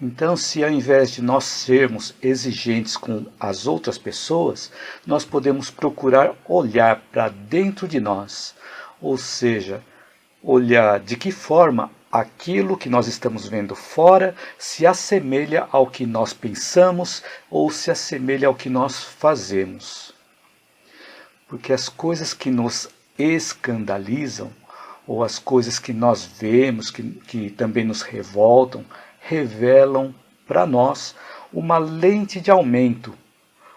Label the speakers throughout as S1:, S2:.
S1: Então, se ao invés de nós sermos exigentes com as outras pessoas, nós podemos procurar olhar para dentro de nós, ou seja, olhar de que forma aquilo que nós estamos vendo fora se assemelha ao que nós pensamos ou se assemelha ao que nós fazemos. Porque as coisas que nos escandalizam, ou as coisas que nós vemos, que também nos revoltam, revelam para nós uma lente de aumento,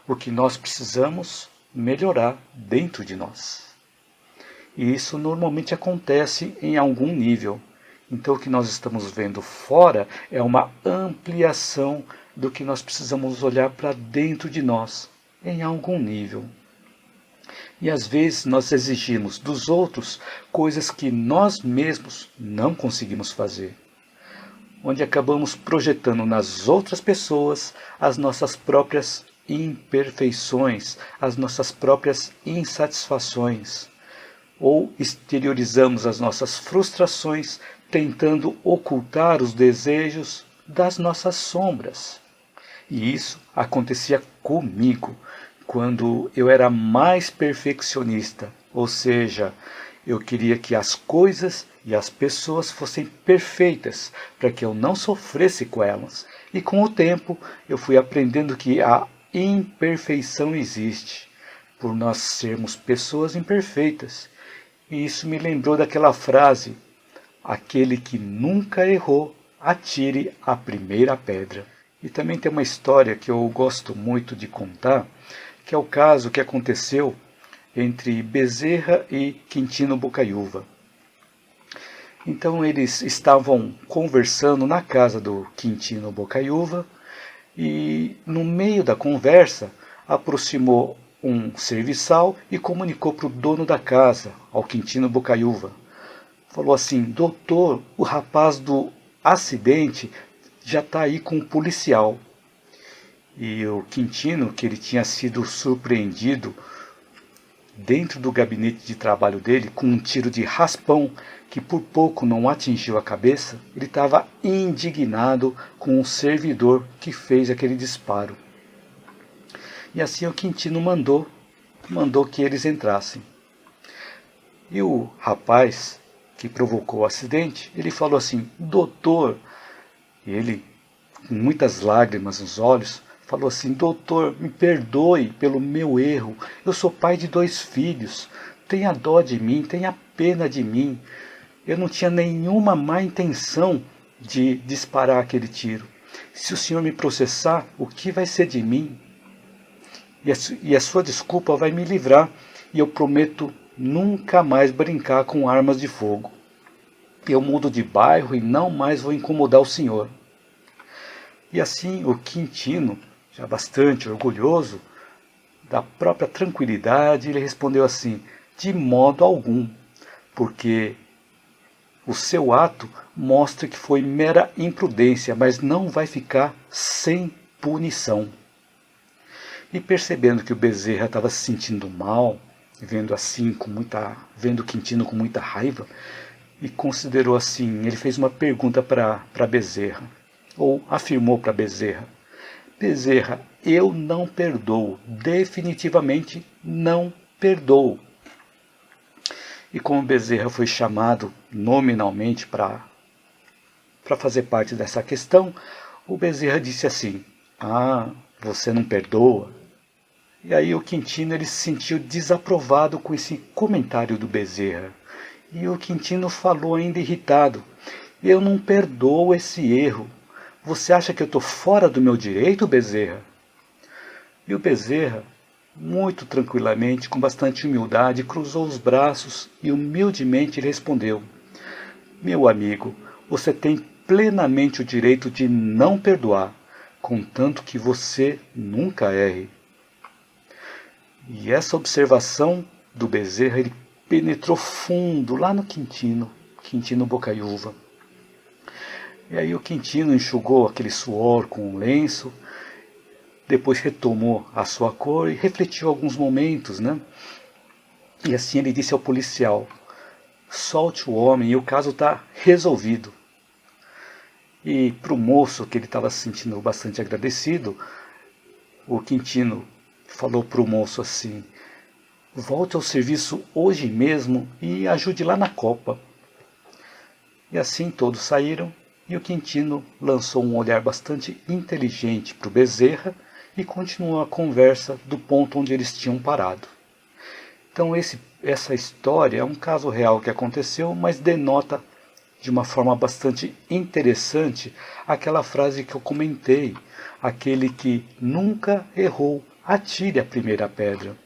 S1: o que nós precisamos melhorar dentro de nós. E isso normalmente acontece em algum nível. Então o que nós estamos vendo fora é uma ampliação do que nós precisamos olhar para dentro de nós, em algum nível. E às vezes nós exigimos dos outros coisas que nós mesmos não conseguimos fazer, onde acabamos projetando nas outras pessoas as nossas próprias imperfeições, as nossas próprias insatisfações, ou exteriorizamos as nossas frustrações tentando ocultar os desejos das nossas sombras. E isso acontecia comigo quando eu era mais perfeccionista, ou seja, eu queria que as coisas e as pessoas fossem perfeitas para que eu não sofresse com elas. E com o tempo eu fui aprendendo que a imperfeição existe, por nós sermos pessoas imperfeitas. E isso me lembrou daquela frase: aquele que nunca errou, atire a primeira pedra. E também tem uma história que eu gosto muito de contar, que é o caso que aconteceu entre Bezerra e Quintino Bocaiúva. Então eles estavam conversando na casa do Quintino Bocaiúva e no meio da conversa aproximou um serviçal e comunicou para o dono da casa, ao Quintino Bocaiúva. Falou assim: doutor, o rapaz do acidente já está aí com o policial. E o Quintino, que ele tinha sido surpreendido dentro do gabinete de trabalho dele com um tiro de raspão que por pouco não atingiu a cabeça, ele estava indignado com o servidor que fez aquele disparo. E assim o Quintino mandou que eles entrassem. E o rapaz que provocou o acidente, ele falou assim: doutor, e ele com muitas lágrimas nos olhos, falou assim: doutor, me perdoe pelo meu erro, eu sou pai de 2 filhos, tenha dó de mim, tenha pena de mim, eu não tinha nenhuma má intenção de disparar aquele tiro. Se o senhor me processar, o que vai ser de mim? E a sua desculpa vai me livrar, e eu prometo nunca mais brincar com armas de fogo. Eu mudo de bairro e não mais vou incomodar o senhor. E assim o Quintino, já bastante orgulhoso da própria tranquilidade, ele respondeu assim: de modo algum, porque o seu ato mostra que foi mera imprudência, mas não vai ficar sem punição. E percebendo que o Bezerra estava se sentindo mal, vendo o Quintino com muita raiva, e considerou assim, ele fez uma pergunta para Bezerra, ou afirmou para Bezerra: Bezerra, eu não perdoo, definitivamente não perdoo. E como Bezerra foi chamado nominalmente para fazer parte dessa questão, o Bezerra disse assim: ah, você não perdoa? E aí o Quintino ele se sentiu desaprovado com esse comentário do Bezerra. E o Quintino falou ainda irritado: eu não perdoo esse erro. Você acha que eu estou fora do meu direito, Bezerra? E o Bezerra, muito tranquilamente, com bastante humildade, cruzou os braços e humildemente respondeu: meu amigo, você tem plenamente o direito de não perdoar, contanto que você nunca erre. E essa observação do Bezerra ele penetrou fundo lá no Quintino Bocaiúva. E aí o Quintino enxugou aquele suor com um lenço, depois retomou a sua cor e refletiu alguns momentos, né? E assim ele disse ao policial: solte o homem e o caso está resolvido. E para o moço, que ele estava se sentindo bastante agradecido, o Quintino falou para o moço assim: volte ao serviço hoje mesmo e ajude lá na Copa. E assim todos saíram, e o Quintino lançou um olhar bastante inteligente para o Bezerra e continuou a conversa do ponto onde eles tinham parado. Então essa história é um caso real que aconteceu, mas denota de uma forma bastante interessante aquela frase que eu comentei: aquele que nunca errou, atire a primeira pedra.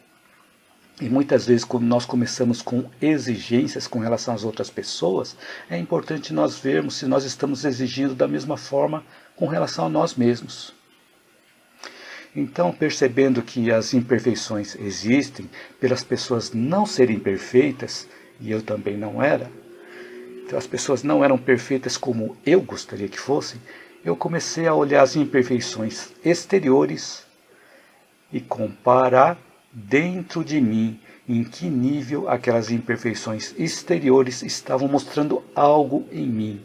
S1: E muitas vezes, quando nós começamos com exigências com relação às outras pessoas, é importante nós vermos se nós estamos exigindo da mesma forma com relação a nós mesmos. Então, percebendo que as imperfeições existem, pelas pessoas não serem perfeitas, e eu também não era, então as pessoas não eram perfeitas como eu gostaria que fossem, eu comecei a olhar as imperfeições exteriores e comparar dentro de mim em que nível aquelas imperfeições exteriores estavam mostrando algo em mim.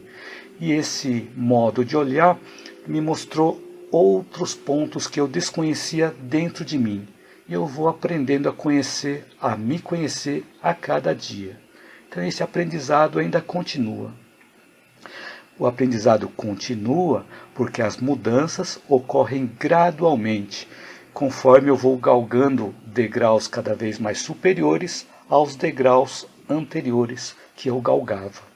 S1: E esse modo de olhar me mostrou outros pontos que eu desconhecia dentro de mim. E eu vou aprendendo a me conhecer a cada dia. Então esse aprendizado ainda continua. O aprendizado continua porque as mudanças ocorrem gradualmente, conforme eu vou galgando degraus cada vez mais superiores aos degraus anteriores que eu galgava.